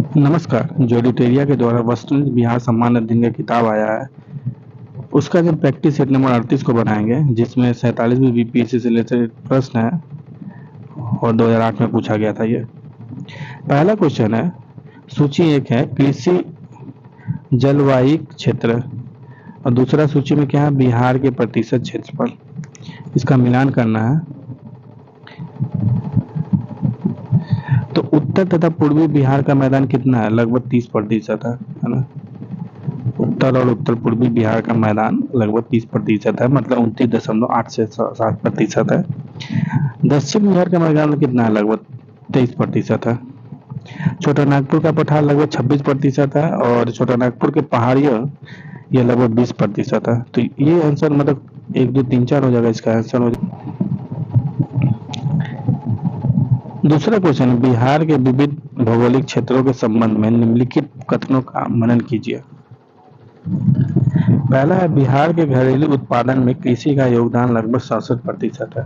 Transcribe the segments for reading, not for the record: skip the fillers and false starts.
नमस्कार। जो एडिटेरिया के द्वारा वस्तुनिष्ठ बिहार सम्मान अधिनियम का किताब आया है, उसका जो प्रैक्टिस सेट नंबर 38 को बनाएंगे, जिसमें 47वीं बीपीएससी से रिलेटेड प्रश्न है और 2008 में पूछा गया था। ये पहला क्वेश्चन है। सूची एक है कृषि जलवायु क्षेत्र और दूसरा सूची में क्या है, बिहार के प्रतिशत क्षेत्रफल। इसका मिलान करना है। तो उत्तर तथा पूर्वी बिहार का मैदान कितना है, लगभग 30% है ना। उत्तर और उत्तर पूर्वी बिहार का मैदान लगभग 30% है, मतलब 29.8 से 7% है। दक्षिण बिहार का मैदान कितना है, लगभग 23% है। छोटा नागपुर का पठार लगभग 26% है और छोटा नागपुर के पहाड़ियों ये लगभग 20% है। तो ये आंसर मतलब 1 2 3 4 हो जाएगा, इसका आंसर हो जाएगा। दूसरा क्वेश्चन, बिहार के विविध भौगोलिक क्षेत्रों के संबंध में निम्नलिखित कथनों का मनन कीजिए। पहला है, बिहार के घरेलू उत्पादन में कृषि का योगदान लगभग 67% है।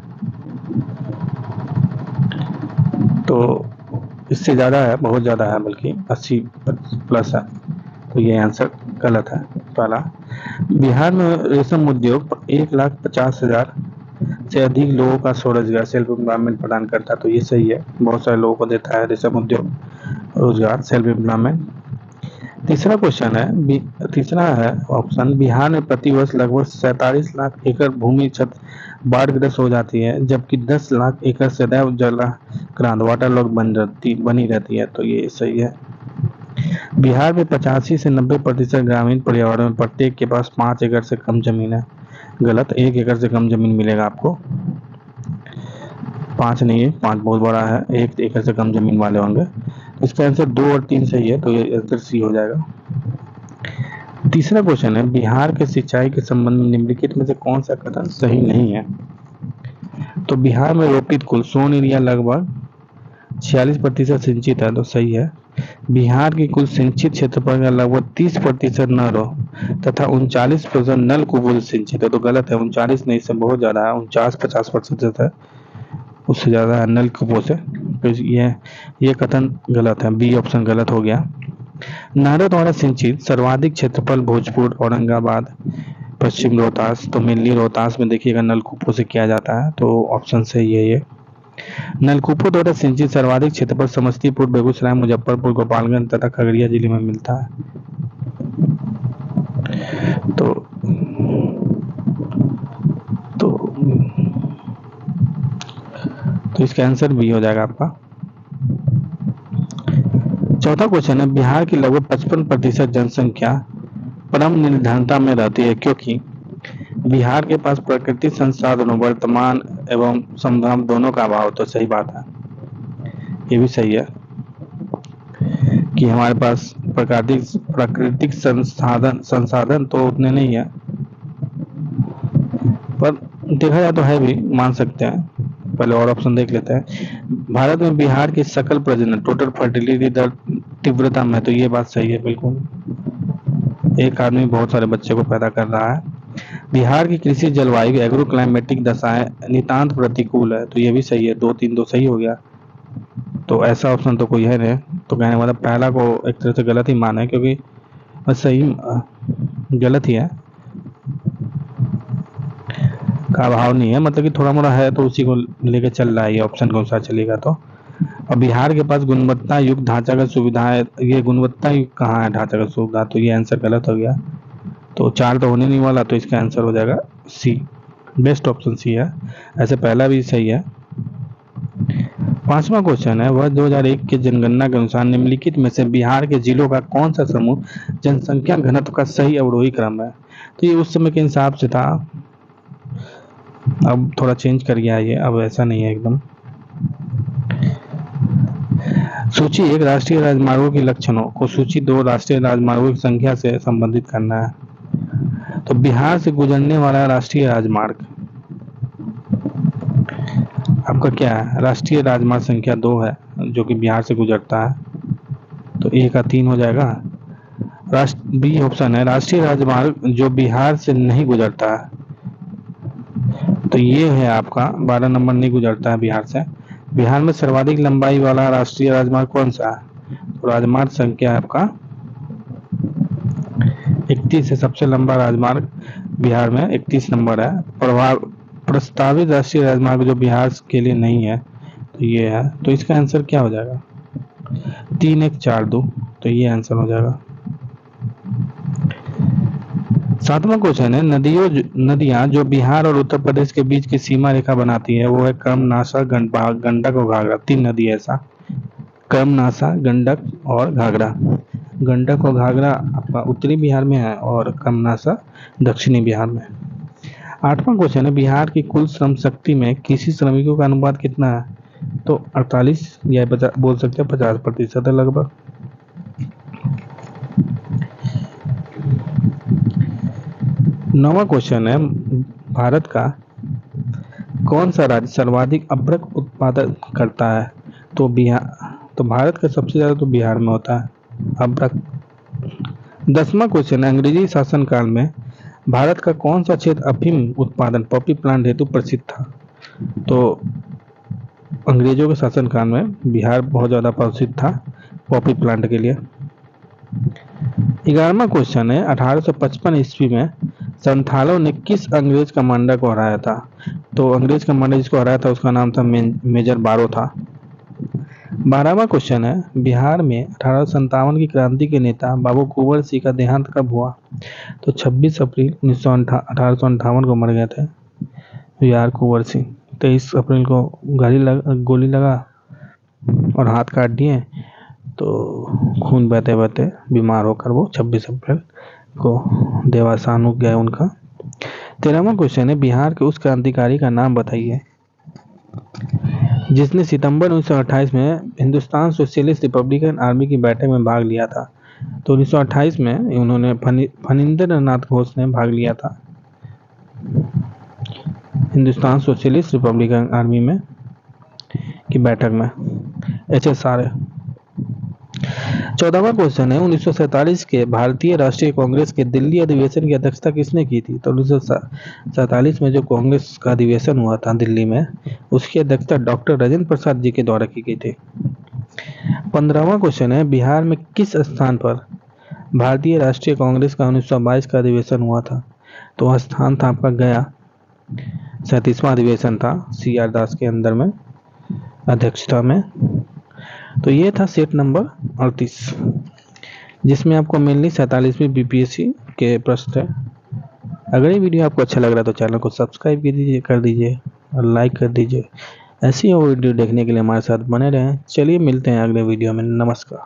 तो इससे ज्यादा है, बहुत ज्यादा है, बल्कि 80 प्लस है। तो ये आंसर गलत है। पहला, बिहार में रेशम उद्योग 1,50,000 से अधिक लोगों का स्वरोजगार सेल्फ एम्प्लॉयमेंट प्रदान करता है। तो ये सही है, बहुत सारे लोगों को देता है रेशम उद्योग रोजगार, सेल्फ एम्प्लॉयमेंट। तीसरा है ऑप्शन, बिहार में प्रतिवर्ष लगभग 47 लाख एकड़ भूमि क्षेत्र बाढ़ग्रस्त हो जाती है, जबकि 10 लाख एकड़ सदैव जलाक्रांत वाटरलॉग बनी रहती है। तो ये सही है। बिहार में 85 से 90% ग्रामीण पर्यावरण में प्रत्येक के पास 5 एकड़ से कम जमीन है। गलत, 1 एकड़ से कम जमीन मिलेगा आपको। 5 नहीं है, 5 बहुत बड़ा है, 1 एकड़ से कम जमीन वाले होंगे। इसका आंसर 2 और 3 सही है, तो ये आंसर सी हो जाएगा। तीसरा क्वेश्चन है, बिहार के सिंचाई के संबंध में निम्नलिखित में से कौन सा कथन सही नहीं है। तो बिहार में रोपित कुल सोन एरिया लगभग 46% सिंचित है। तो सही है। बिहार की कुल सिंचित क्षेत्रफल का लगभग 30% नहरों तथा 39% नलकूपों से सिंचित है। तो गलत है, 39 नहीं, इससे बहुत ज्यादा है, 49-50% है, उससे ज्यादा है नलकूपों से। तो ये कथन गलत है, बी ऑप्शन गलत हो गया। नहरों द्वारा सिंचित सर्वाधिक क्षेत्रफल भोजपुर, औरंगाबाद, पश्चिम रोहतास। तो मेनली रोहतास में देखिएगा नलकूपों से किया जाता है, तो ऑप्शन सही है ये। नलकूपों द्वारा सिंचित सर्वाधिक क्षेत्रफल समस्तीपुर, बेगूसराय, मुजफ्फरपुर, गोपालगंज तथा खगड़िया जिले में मिलता है। तो तो, तो इसका आंसर बी हो जाएगा आपका। चौथा क्वेश्चन है, बिहार की लगभग 55% जनसंख्या परम निर्धनता में रहती है क्योंकि बिहार के पास प्राकृतिक संसाधनों वर्तमान एवं संभव दोनों का अभाव। तो सही बात है, ये भी सही है कि हमारे पास प्राकृतिक संसाधन तो उतने नहीं है, पर देखा जाए तो है भी, मान सकते हैं। पहले और ऑप्शन देख लेते हैं। भारत में बिहार की सकल प्रजनन टोटल फर्टिलिटी दर तीव्रता में, तो ये बात सही है बिल्कुल, एक आदमी बहुत सारे बच्चे को पैदा कर रहा है। बिहार की कृषि जलवायु एग्रो क्लाइमेटिक दशाएं नितांत प्रतिकूल है। तो ये भी सही है, 2 3 तो सही हो गया। तो ऐसा ऑप्शन तो कोई है नहीं, तो कहने मतलब पहला को एक तरह से गलत ही माना है, क्योंकि सही गलत ही है, का अभाव नहीं है, मतलब कि थोड़ा मोड़ा है, तो उसी को लेके चल रहा है ये ऑप्शन, कौन सा चलेगा। तो अब बिहार के पास गुणवत्ता युक्त ढांचागत सुविधा है, ये गुणवत्ता युक्त कहाँ है ढांचागत सुविधा, तो ये आंसर गलत हो गया। तो 4 तो होने नहीं वाला, तो इसका आंसर हो जाएगा सी, बेस्ट ऑप्शन सी है। ऐसे पहला भी सही है। पांचवा क्वेश्चन है, वह 2001 के जनगणना के अनुसार निम्नलिखित में से बिहार के जिलों का कौन सा समूह जनसंख्या घनत्व का सही अवरोही क्रम है। तो ये उस समय के हिसाब से था, अब थोड़ा चेंज कर गया ये, अब ऐसा नहीं है एकदम। सूची 1 राष्ट्रीय राजमार्गों के लक्षणों को सूची 2 राष्ट्रीय राजमार्गों की संख्या से संबंधित करना है। तो बिहार से गुजरने वाला राष्ट्रीय राजमार्ग आपका क्या है, राष्ट्रीय राजमार्ग संख्या 2 है, जो कि बिहार से गुजरता है। तो ए का 3 हो जाएगा। बी ऑप्शन है, राष्ट्रीय राजमार्ग जो बिहार से नहीं गुजरता है। तो ये है आपका 12 नंबर, नहीं गुजरता है बिहार से। बिहार में सर्वाधिक लंबाई वाला राष्ट्रीय राजमार्ग कौन सा है, राजमार्ग संख्या है आपका 31 है, सबसे लंबा राजमार्ग बिहार में 31 नंबर है। प्रस्तावित राष्ट्रीय राजमार्ग जो बिहार के लिए नहीं है तो ये है, तो इसका आंसर क्या हो जाएगा 3142, तो ये आंसर हो जाएगा। 7वां क्वेश्चन है, नदियां जो बिहार और उत्तर प्रदेश के बीच की सीमा रेखा बनाती है वो है कर्मनाशा, गंडक और घाघरा। 3 नदी है ऐसा, कर्मनाशा, गंडक और घाघरा। गंडक और घाघरा आपका उत्तरी बिहार में है और कर्मनाशा दक्षिणी बिहार में। 8वां क्वेश्चन है, बिहार की कुल श्रम शक्ति में कृषि श्रमिकों का अनुपात कितना है? तो 48 या बोल सकते हैं 50% है लगभग। 9वां क्वेश्चन है, भारत का कौन सा राज्य सर्वाधिक अभ्रक उत्पादन करता है? तो भारत का सबसे ज्यादा तो बिहार में होता है अभ्रक। 10वां क्वेश्चन है, अंग्रेजी शासनकाल में भारत का कौन सा क्षेत्र अफीम उत्पादन पॉपी प्लांट हेतु प्रसिद्ध था? तो अंग्रेजों के शासनकाल में बिहार बहुत ज्यादा प्रसिद्ध था पॉपी प्लांट के लिए। 11वां क्वेश्चन है, 1855 ईस्वी में संथालों ने किस अंग्रेज कमांडर को हराया था? तो अंग्रेज कमांडर जिसको हराया था उसका नाम था मेजर बारो था। 12वां क्वेश्चन है, बिहार में 1857 की क्रांति के नेता बाबू कुंवर सिंह का देहांत कब हुआ? तो 26 अप्रैल 1858 को मर गए थे बिहार कुंवर सिंह। 23 अप्रैल को गोली लगा और हाथ काट दिए, तो खून बहते बहते बीमार होकर वो 26 अप्रैल को देवासान हो गया उनका। 13वां क्वेश्चन है, बिहार के उस क्रांतिकारी का नाम बताइए जिसने सितंबर 1928 में हिंदुस्तान सोशलिस्ट रिपब्लिकन आर्मी की बैठक में भाग लिया था? तो 1928 में उन्होंने फणींद्र नाथ घोष ने भाग लिया था हिंदुस्तान सोशलिस्ट रिपब्लिकन आर्मी में की बैठक में, HSR। 14वां क्वेश्चन है, 1947 के भारतीय राष्ट्रीय कांग्रेस के दिल्ली अधिवेशन की अध्यक्षता किसने की थी? तो 1947 में जो कांग्रेस का अधिवेशन हुआ था दिल्ली में, उसकी अध्यक्षता डॉक्टर राजेंद्र प्रसाद जी के द्वारा की गई थी। 15वां क्वेश्चन है, बिहार में किस स्थान पर भारतीय राष्ट्रीय कांग्रेस का 1922 का अधिवेशन हुआ था? तो वह स्थान था आपका गया। 37वां अधिवेशन था CR दास के अंदर में अध्यक्षता में। तो ये था सेट नंबर 38 जिसमें आपको मेनली 47वीं BPSC के प्रश्न है। अगर ये वीडियो आपको अच्छा लग रहा है तो चैनल को सब्सक्राइब कर दीजिए और लाइक कर दीजिए। ऐसी और वीडियो देखने के लिए हमारे साथ बने रहें। चलिए मिलते हैं अगले वीडियो में। नमस्कार।